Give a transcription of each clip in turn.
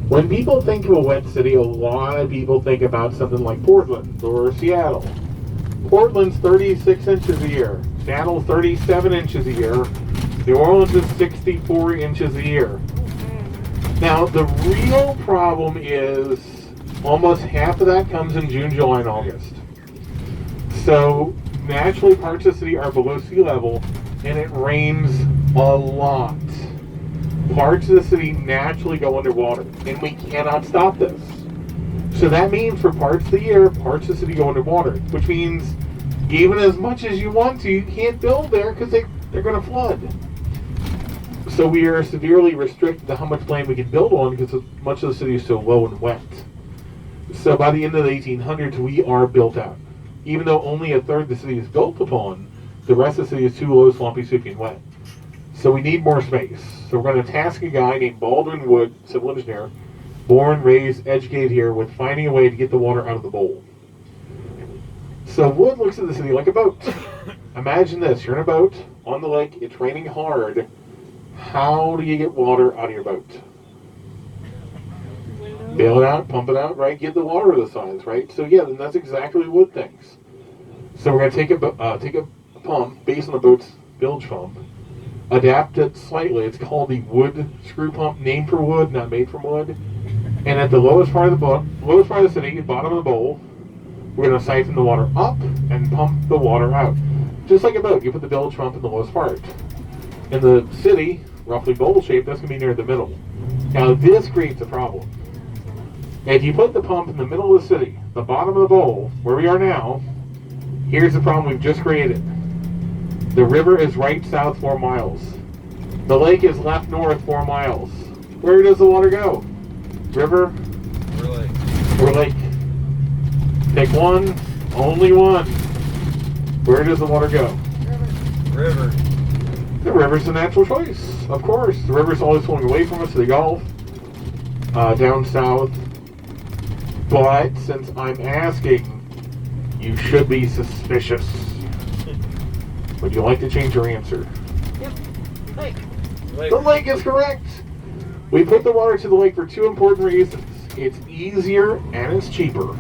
When people think of a wet city, a lot of people think about something like Portland or Seattle. Portland's 36 inches a year. Seattle's 37 inches a year. New Orleans is 64 inches a year. Now, the real problem is almost half of that comes in June, July, and August. So, naturally, parts of the city are below sea level, and it rains a lot. Parts of the city naturally go underwater, and we cannot stop this. So that means for parts of the year, parts of the city go underwater, which means even as much as you want to, you can't build there because they're going to flood. So we are severely restricted to how much land we can build on because much of the city is so low and wet. So by the end of the 1800s, we are built out. Even though only a third of the city is built upon, the rest of the city is too low, swampy, soupy, and wet. So we need more space. So we're going to task a guy named Baldwin Wood, civil engineer, born, raised, educated here, with finding a way to get the water out of the bowl. So Wood looks at the city like a boat. Imagine this, you're in a boat on the lake, it's raining hard. How do you get water out of your boat? Bail it out, pump it out, right? Get the water to the sides, right? So yeah, then that's exactly what Wood thinks. So we're going to take a pump based on the boat's bilge pump, adapt it slightly. It's called the Wood screw pump, named for wood, not made from wood. And at the lowest part of the city, bottom of the bowl, we're going to siphon the water up and pump the water out. Just like a boat, you put the bilge pump in the lowest part. In the city, roughly bowl shaped, that's going to be near the middle. Now this creates a problem. If you put the pump in the middle of the city, the bottom of the bowl, where we are now, here's the problem we've just created. The river is right south 4 miles. The lake is left north 4 miles. Where does the water go? River or lake? Or lake? Pick one, only one. Where does the water go? River. The river's the natural choice, of course. The river's always flowing away from us to the Gulf, down south. But since I'm asking, you should be suspicious. Would you like to change your answer? Yep. Lake. The lake is correct. We put the water to the lake for 2 important reasons. It's easier and it's cheaper.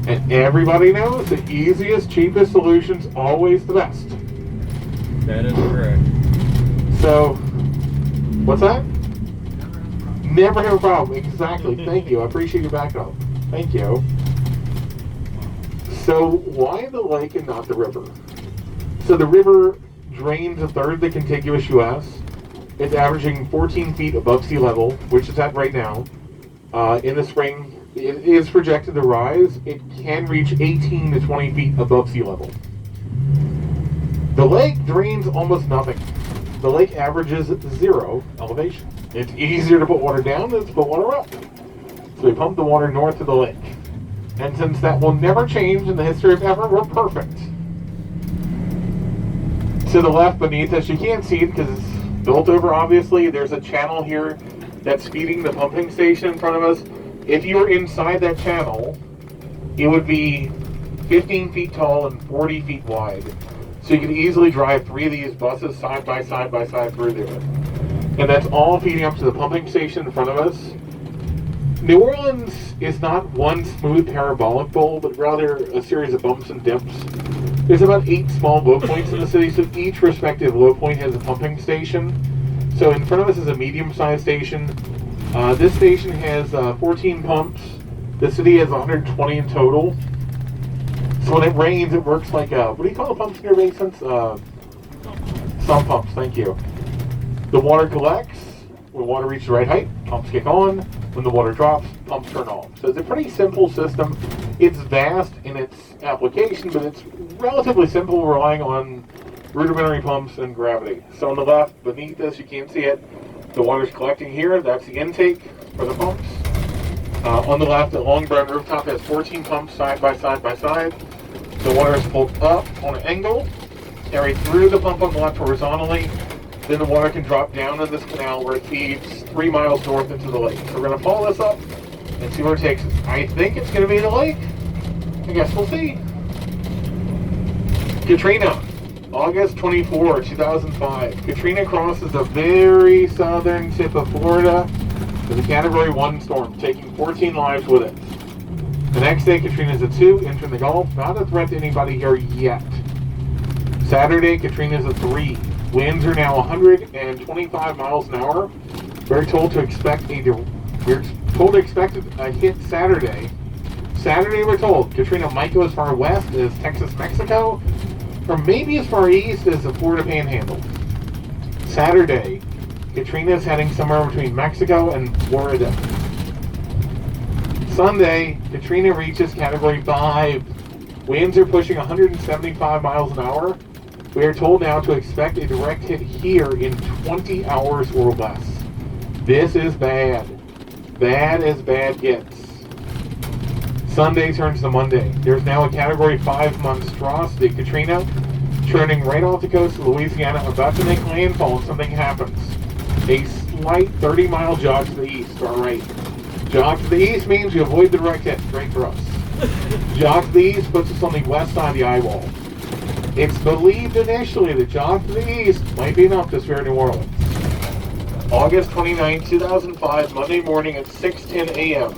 And everybody knows the easiest, cheapest solution's always the best. That is correct. So, what's that? Never have a problem. Exactly. Thank you. I appreciate your backup. Thank you. So, why the lake and not the river? So the river drains a third of the contiguous U.S. It's averaging 14 feet above sea level, which it's at right now. In the spring, it is projected to rise. It can reach 18 to 20 feet above sea level. The lake drains almost nothing. The lake averages 0 elevation. It's easier to put water down than to put water up. So we pump the water north of the lake. And since that will never change in the history of ever, we're perfect. To the left beneath us, you can't see it because it's built over, obviously. There's a channel here that's feeding the pumping station in front of us. If you were inside that channel, it would be 15 feet tall and 40 feet wide. So you could easily drive 3 of these buses side by side through there. And that's all feeding up to the pumping station in front of us. New Orleans is not one smooth parabolic bowl, but rather a series of bumps and dips. There's about 8 small low points in the city, so each respective low point has a pumping station. So in front of us is a medium-sized station. This station has 14 pumps. The city has 120 in total. So when it rains, it works like what do you call the pumps in your basements? Sump pumps, thank you. The water collects. When water reaches the right height, pumps kick on. When the water drops, pumps turn off. So it's a pretty simple system. It's vast in its application, but it's relatively simple, relying on rudimentary pumps and gravity. So on the left, beneath us, you can't see it, the water's collecting here. That's the intake for the pumps. On the left, the long brown rooftop has 14 pumps side by side. The water is pulled up on an angle, carried through the pump on the left horizontally. Then the water can drop down in this canal where it feeds 3 miles north into the lake. So we're going to follow this up and see where it takes us. I think it's going to be the lake. I guess we'll see. Katrina, August 24, 2005. Katrina crosses the very southern tip of Florida. is a Category 1 storm, taking 14 lives with it. The next day, Katrina's a 2, entering the Gulf. Not a threat to anybody here yet. Saturday, Katrina's a 3. Winds are now 125 miles an hour. We're told to expect a hit Saturday. Saturday, we're told Katrina might go as far west as Texas, Mexico, or maybe as far east as the Florida Panhandle. Saturday, Katrina is heading somewhere between Mexico and Florida. Sunday, Katrina reaches Category 5. Winds are pushing 175 miles an hour. We are told now to expect a direct hit here in 20 hours or less. This is bad. Bad as bad gets. Sunday turns to Monday. There's now a Category 5 monstrosity, Katrina, churning right off the coast of Louisiana, about to make landfall, and something happens. A slight 30-mile jog to the east, to our right. Jog to the east means you avoid the direct hit. Great for us. Jog to the east puts us on the west side of the eye wall. It's believed initially that jog to the east might be enough to spare New Orleans. August 29, 2005, Monday morning at 6:10 a.m.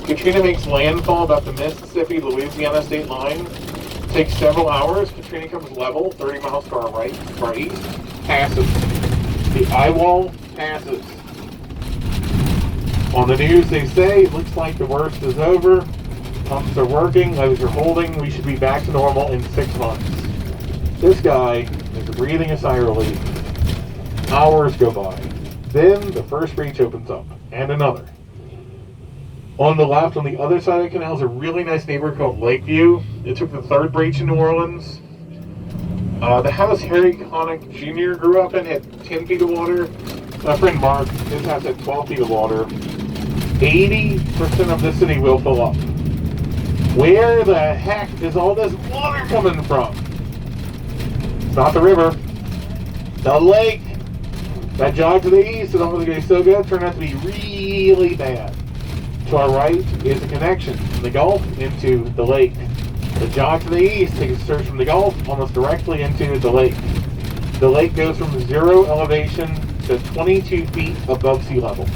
Katrina makes landfall about the Mississippi-Louisiana state line. Takes several hours. Katrina comes level, 30 miles to our right, to our east. Passes. The eye wall passes. On the news, they say it looks like the worst is over. Pumps are working, levees are holding. We should be back to normal in 6 months. This guy is breathing a sigh of relief. Hours go by. Then the first breach opens up, and another. On the left, on the other side of the canal, is a really nice neighborhood called Lakeview. It took the 3rd breach in New Orleans. The house Harry Connick Jr. grew up in had 10 feet of water. My friend Mark, his house had 12 feet of water. 80% of the city will fill up. Where the heck is all this water coming from? It's not the river. The lake. That jog to the east is always going to be so good, turned out to be really bad. To our right is a connection from the Gulf into the lake. The jog to the east takes a surge from the Gulf almost directly into the lake. The lake goes from 0 elevation to 22 feet above sea level.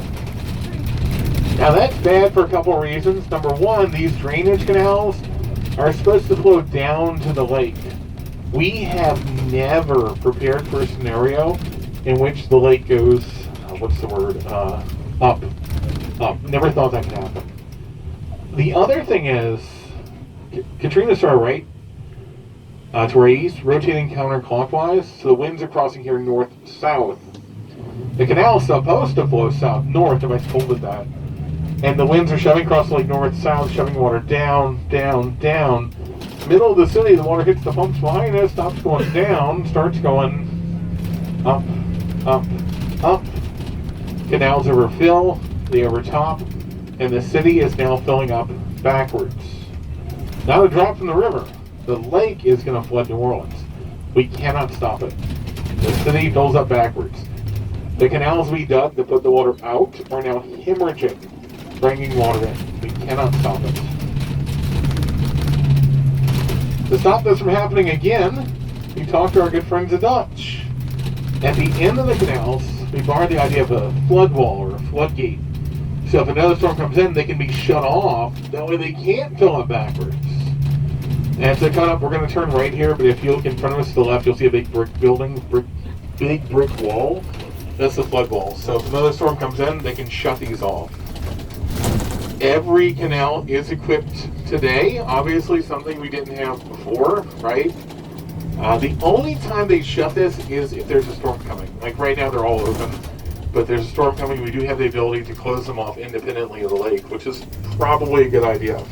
Now that's bad for a couple of reasons. Number one, these drainage canals are supposed to flow down to the lake. We have never prepared for a scenario in which the lake goes, up. Never thought that could happen. The other thing is, Katrina's to our right, to our east, rotating counterclockwise, so the winds are crossing here north-south. The canal is supposed to flow south-north, if I told it that. And the winds are shoving across the lake north-south, shoving water down, down, down. Middle of the city, the water hits the pumps behind us, stops going down, starts going up, up, up. Canals overfill, they overtop, and the city is now filling up backwards. Not a drop from the river. The lake is going to flood New Orleans. We cannot stop it. The city fills up backwards. The canals we dug to put the water out are now hemorrhaging, bringing water in. We cannot stop it. To stop this from happening again, we talked to our good friends the Dutch. At the end of the canals, we borrowed the idea of a flood wall or a floodgate. So if another storm comes in, they can be shut off. That way they can't fill it backwards. And to cut up, we're going to turn right here, but if you look in front of us to the left, you'll see a big brick building, big brick wall. That's the flood wall. So if another storm comes in, they can shut these off. Every canal is equipped today. Obviously something we didn't have before, right? The only time they shut this is if there's a storm coming. Like right now they're all open, but there's a storm coming, we do have the ability to close them off independently of the lake, which is probably a good idea.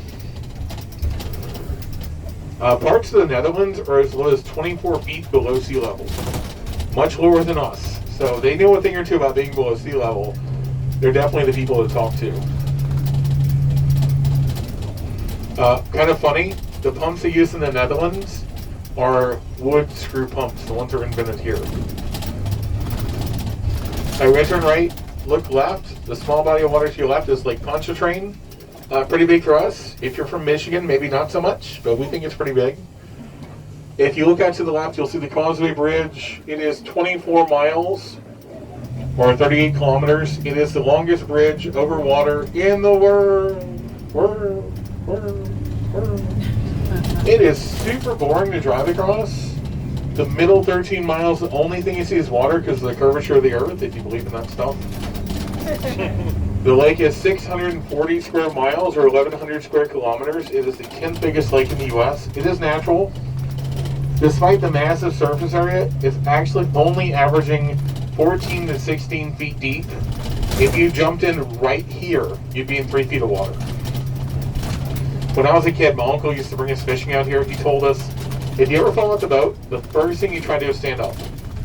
Parts of the Netherlands are as low as 24 feet below sea level. Much lower than us. So they know a thing or two about being below sea level. They're definitely the people to talk to. Kind of funny, the pumps they use in the Netherlands are wood screw pumps, the ones that are invented here. Alright, we turn right, look left. The small body of water to your left is Lake Pontchartrain. Pretty big for us. If you're from Michigan, maybe not so much, but we think it's pretty big. If you look out to the left, you'll see the Causeway Bridge. It is 24 miles. or 38 kilometers. It is the longest bridge over water in the world. It is super boring to drive across. The middle 13 miles, the only thing you see is water because of the curvature of the earth, if you believe in that stuff. The lake is 640 square miles or 1,100 square kilometers. It is the 10th biggest lake in the U.S. It is natural. Despite the massive surface area, it's actually only averaging 14 to 16 feet deep. If you jumped in right here, you'd be in 3 feet of water. When I was a kid, my uncle used to bring us fishing out here. He told us, if you ever fall off the boat, the first thing you try to do is stand up.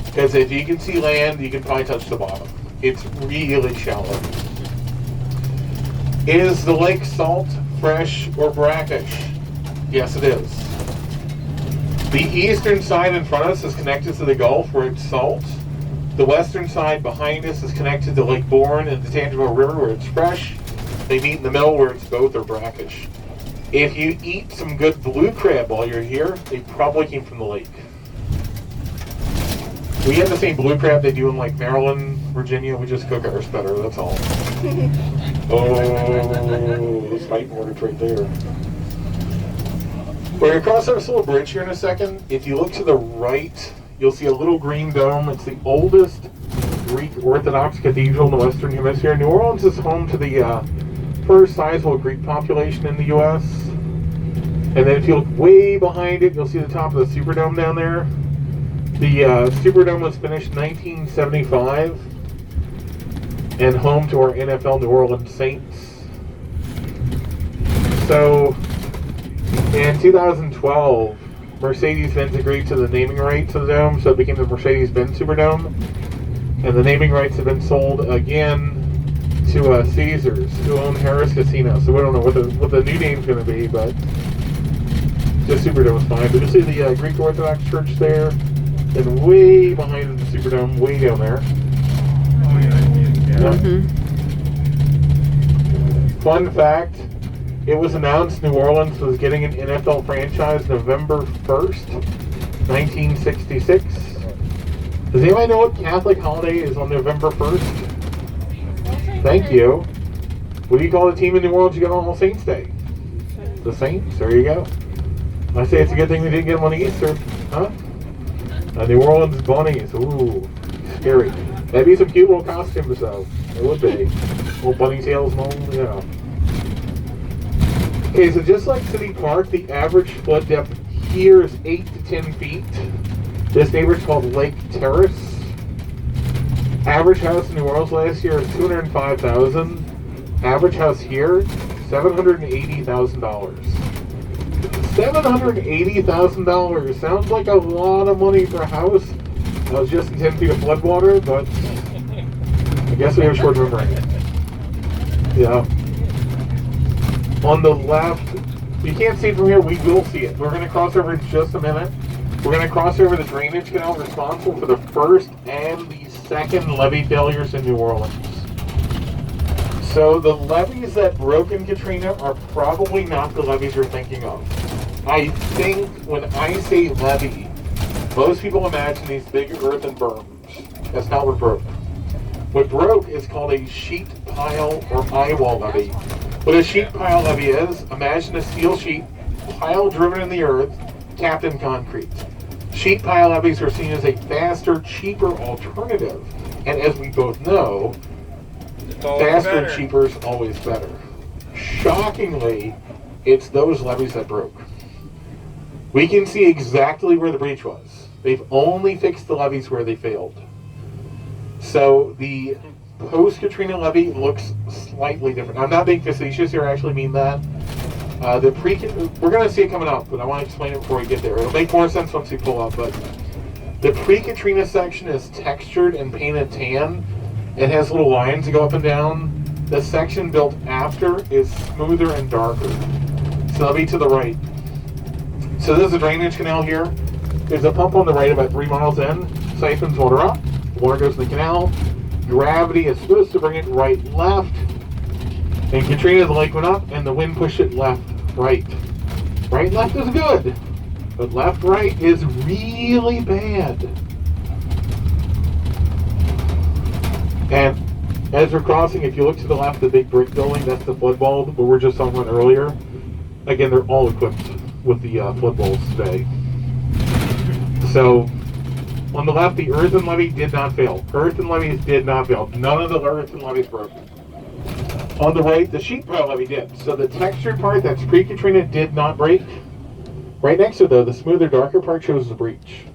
Because if you can see land, you can probably touch the bottom. It's really shallow. Is the lake salt, fresh, or brackish? Yes, it is. The eastern side in front of us is connected to the Gulf where it's salt. The western side behind us is connected to Lake Bourne and the Tangible River where it's fresh. They meet in the middle where it's both or brackish. If you eat some good blue crab while you're here, they probably came from the lake. We have the same blue crab they do in like Maryland, Virginia. We just cook ours better, that's all. Oh, this fighting words right there. We're going to cross this little bridge here in a second. If you look to the right, you'll see a little green dome. It's the oldest Greek Orthodox cathedral in the Western Hemisphere. New Orleans is home to the first sizable Greek population in the U.S. And then if you look way behind it, you'll see the top of the Superdome down there. The Superdome was finished in 1975 and home to our NFL New Orleans Saints. So in 2012, Mercedes-Benz agreed to the naming rights of the dome, so it became the Mercedes-Benz Superdome. And the naming rights have been sold again to Caesars, who own Harris Casino. So we don't know what the new name's going to be, but just Superdome is fine. But you see the Greek Orthodox Church there, and way behind the Superdome, way down there. Oh, yeah. Mm-hmm. Fun fact, it was announced New Orleans was getting an NFL franchise November 1st, 1966. Does anybody know what Catholic holiday is on November 1st? Thank you. What do you call the team in New Orleans you got on All Saints Day? The Saints? There you go. I say it's a good thing we didn't get them on Easter. Huh? New Orleans bunnies. Ooh, scary. That'd be some cute little costumes though. It would be. Little bunny tails and all, yeah. Okay, so just like City Park, the average flood depth here is 8 to 10 feet. This neighborhood's called Lake Terrace. Average house in New Orleans last year is $205,000. Average house here, $780,000. $780,000 sounds like a lot of money for a house. I was just in 10 feet of floodwater, but I guess we have short memory. Yeah. On the left, you can't see it from here, we will see it. We're going to cross over in just a minute. We're going to cross over the drainage canal responsible for the first and the second levee failures in New Orleans. So the levees that broke in Katrina are probably not the levees you're thinking of. I think when I say levee, most people imagine these big earthen berms. That's not what broke. What broke is called a sheet pile or eyewall levee. What a sheet pile levee is, imagine a steel sheet pile driven in the earth, capped in concrete. Sheet pile levees are seen as a faster, cheaper alternative. And as we both know, faster and cheaper is always better. Shockingly, it's those levees that broke. We can see exactly where the breach was. They've only fixed the levees where they failed. So the post-Katrina levee looks slightly different. I'm not being facetious here, I actually mean that. We're going to see it coming up, but I want to explain it before we get there. It'll make more sense once we pull up, but the pre-Katrina section is textured and painted tan. It has little lines that go up and down. The section built after is smoother and darker. So that'll be to the right. So this is a drainage canal here. There's a pump on the right about 3 miles in. Siphons water up. Water goes to the canal. Gravity is supposed to bring it right, left. And Katrina, the lake went up, and the wind pushed it left, right. Right, left is good. But left, right is really bad. And as we're crossing, if you look to the left, the big brick building, that's the flood wall that we were just on one earlier. Again, they're all equipped with the flood walls today. So, on the left, the earthen levee did not fail. Earthen levees did not fail. None of the earthen levees broke. On the right, the sheet pile levee did. So the textured part that's pre-Katrina did not break. Right next to it, though, the smoother, darker part shows the breach.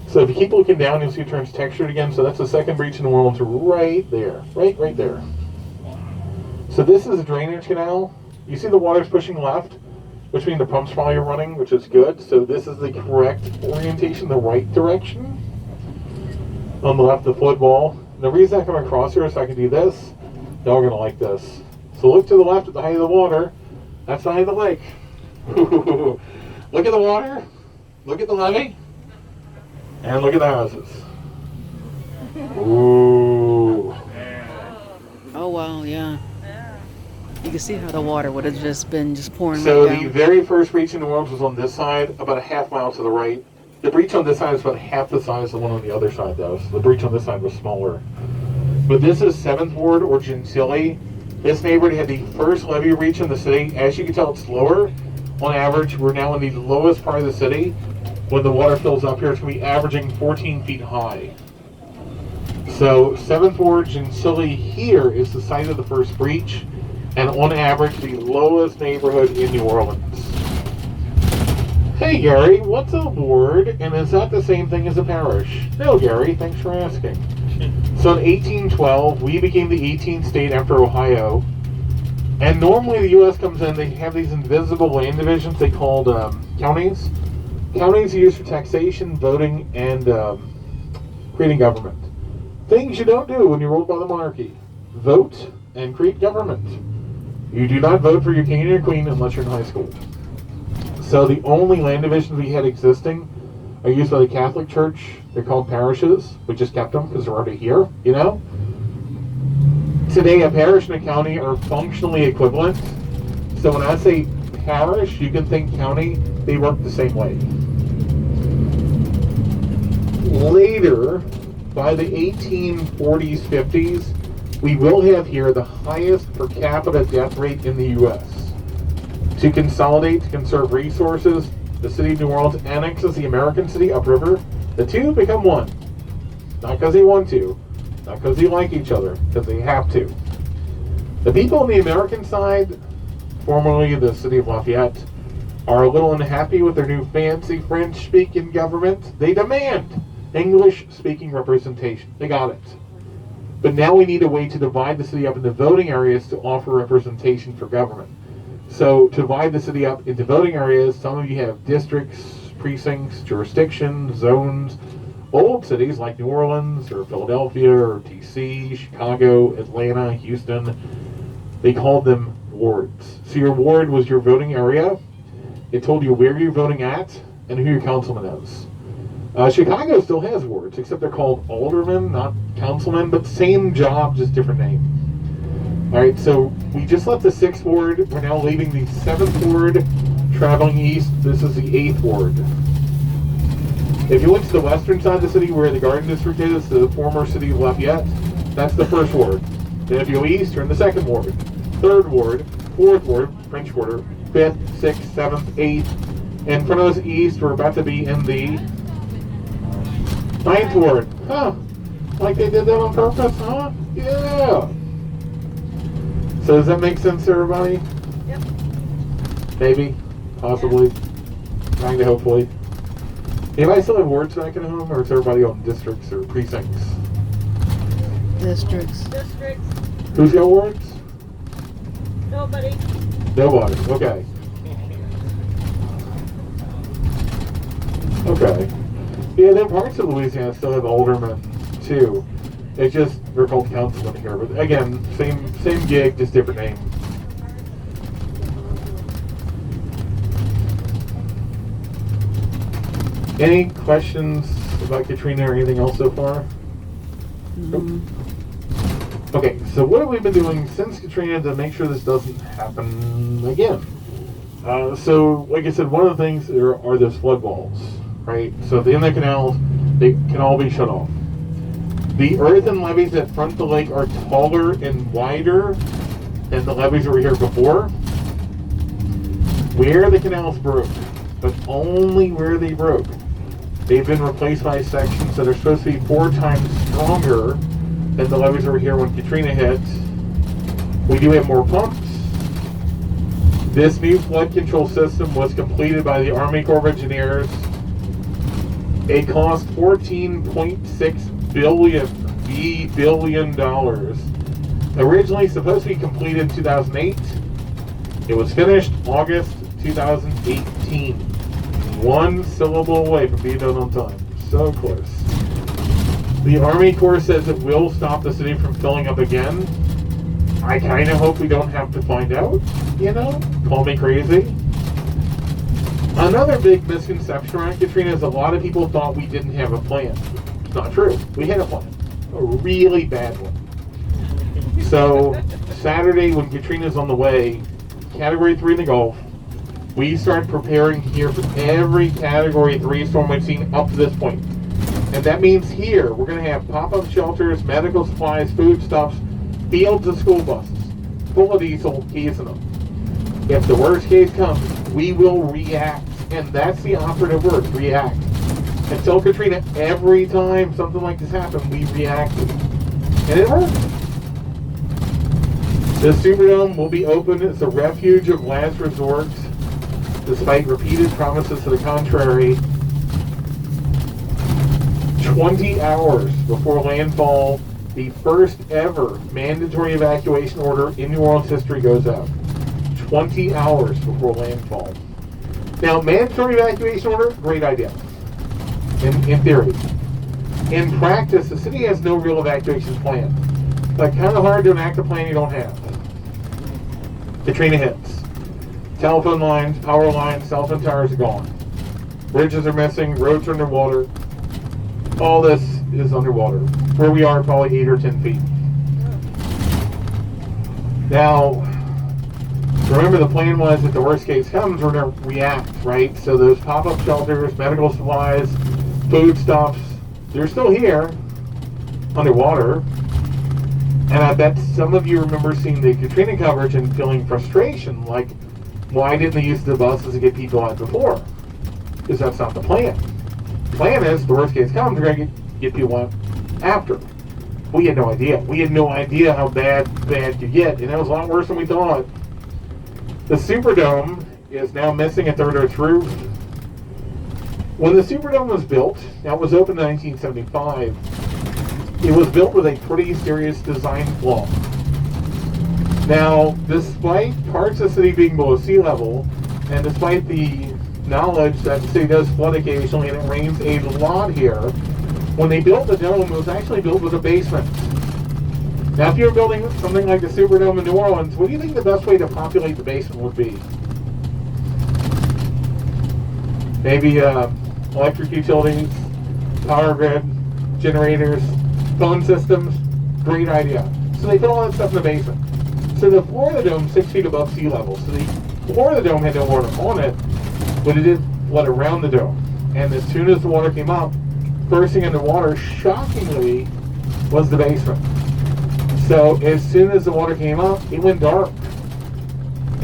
So if you keep looking down, you'll see it turns textured again. So that's the second breach in the world right there. Right there. So this is a drainage canal. You see the water's pushing left, which means the pump's probably running, which is good. So this is the correct orientation, the right direction. On the left, the flood wall. And the reason I come across here is so I can do this. Y'all are going to like this. So look to the left at the height of the water. That's the height of the lake. Look at the water. Look at the levee. And look at the houses. Ooh. Oh, wow, yeah. You can see how the water would have just been pouring So right down. the very first breach in the world was on this side, about a half mile to the right. The breach on this side is about half the size of the one on the other side, though. So the breach on this side was smaller. But this is 7th Ward or Gentilly. This neighborhood had the first levee breach in the city. As you can tell, it's lower. On average, we're now in the lowest part of the city. When the water fills up here, it's going to be averaging 14 feet high. So 7th Ward Gentilly here is the site of the first breach. And on average, the lowest neighborhood in New Orleans. Hey Gary, what's a ward, and is that the same thing as a parish? No Gary, thanks for asking. So in 1812, we became the 18th state after Ohio. And normally the U.S. comes in, they have these invisible land divisions they called counties. Counties are used for taxation, voting, and creating government. Things you don't do when you're ruled by the monarchy. Vote and create government. You do not vote for your king and your queen unless you're in high school. So the only land divisions we had existing are used by the Catholic Church. They're called parishes. We just kept them because they're already here, you know? Today, a parish and a county are functionally equivalent. So when I say parish, you can think county, they work the same way. Later, by the 1840s, 50s, we will have here the highest per capita death rate in the U.S. To consolidate, to conserve resources, the city of New Orleans annexes the American city upriver. The two become one. Not because they want to, not because they like each other, because they have to. The people on the American side, formerly the city of Lafayette, are a little unhappy with their new fancy French-speaking government. They demand English-speaking representation. They got it. But now we need a way to divide the city up into voting areas to offer representation for government. So to divide the city up into voting areas, some of you have districts, precincts, jurisdictions, zones. Old cities like New Orleans or Philadelphia or DC, Chicago, Atlanta, Houston, they called them wards. So your ward was your voting area. It told you where you're voting at and who your councilman is. Chicago still has wards, except they're called aldermen, not councilmen, but same job, just different name. All right, so we just left the 6th ward. We're now leaving the 7th ward, traveling east. This is the 8th ward. If you went to the western side of the city where the Garden District is, the former city of Lafayette, that's the 1st ward. Then if you go east, you're in the 2nd ward, 3rd ward, 4th ward, French Quarter, 5th, 6th, 7th, 8th. And from us east, we're about to be in the 9th ward. Huh. Like they did that on purpose, huh? Yeah. So does that make sense to everybody? Yep. Maybe. Possibly. Kinda, hopefully. Anybody still have wards back at home, or is everybody on districts or precincts? Districts. Who's got wards? Nobody. Nobody. Okay. Okay. Yeah, then parts of Louisiana still have aldermen too. It's just they're called councilmen here, but again, same gig, just different name. Any questions about Katrina or anything else so far? Mm. Okay, so what have we been doing since Katrina to make sure this doesn't happen again? So, like I said, one of the things are those flood walls, right? So at the end of the canals, they can all be shut off. The earthen levees that front the lake are taller and wider than the levees that were here before. Where the canals broke, but only where they broke, they've been replaced by sections that are supposed to be 4 times stronger than the levees that were here when Katrina hit. We do have more pumps. This new flood control system was completed by the Army Corps of Engineers. It cost $14.6 billion. Originally supposed to be completed in 2008. It was finished August 2018. 1 syllable away from being done on time. So close. The Army Corps says it will stop the city from filling up again. I kind of hope we don't have to find out, you know? Call me crazy. Another big misconception around Katrina is a lot of people thought we didn't have a plan. It's not true. We had a plan. A really bad one. So, Saturday when Katrina's on the way, Category 3 in the Gulf, we start preparing here for every Category 3 storm we've seen up to this point. And that means here, we're going to have pop-up shelters, medical supplies, foodstuffs, fields of school buses, full of diesel, keys in them. If the worst case comes, we will react. And that's the operative word, react. Until Katrina, every time something like this happened, we reacted. And it worked. The Superdome will be open as a refuge of last resort, despite repeated promises to the contrary. 20 hours before landfall, the first ever mandatory evacuation order in New Orleans history goes out. 20 hours before landfall. Now, mandatory evacuation order, great idea. In theory. In practice, the city has no real evacuation plan. Like, kind of hard to enact a plan you don't have. Katrina hits. Telephone lines, power lines, cell phone towers are gone. Bridges are missing, roads are underwater. All this is underwater. Where we are, probably 8 or 10 feet. Now, remember the plan was if the worst case comes, we're going to react, right? So those pop-up shelters, medical supplies, foodstuffs, they're still here, underwater. And I bet some of you remember seeing the Katrina coverage and feeling frustration, like, why didn't they use the buses to get people out before? Because that's not the plan. The plan is, the worst case comes, we're going to get people out after. We had no idea. We had no idea how bad could get, and it was a lot worse than we thought. The Superdome is now missing a third of its roof. When the Superdome was built, now it was opened in 1975, it was built with a pretty serious design flaw. Now, despite parts of the city being below sea level, and despite the knowledge that the city does flood occasionally and it rains a lot here, when they built the dome, it was actually built with a basement. Now, if you're building something like the Superdome in New Orleans, what do you think the best way to populate the basement would be? Maybe electric utilities, power grid, generators, phone systems. Great idea. So they put all that stuff in the basement. So the floor of the dome is 6 feet above sea level. So the floor of the dome had no water on it, but it did flood around the dome. And as soon as the water came up, first thing in the water, shockingly, was the basement. So as soon as the water came up, it went dark.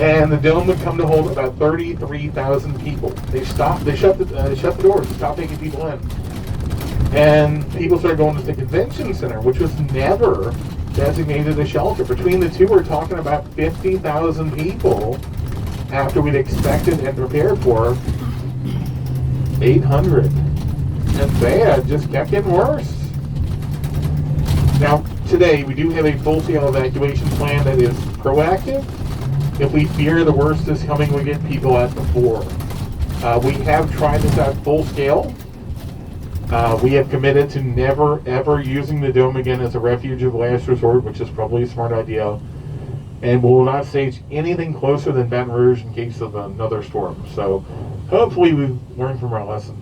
And the dome would come to hold about 33,000 people. They shut the doors, stopped taking people in. And people started going to the convention center, which was never designated a shelter. Between the two, we're talking about 50,000 people after we'd expected and prepared for 800. And bad just kept getting worse. Now, today, we do have a full-scale evacuation plan that is proactive. If we fear the worst is coming, we get people out before. We have tried this out full-scale. We have committed to never, ever using the dome again as a refuge of last resort, which is probably a smart idea. And we will not stage anything closer than Baton Rouge in case of another storm. So hopefully we've learned from our lesson.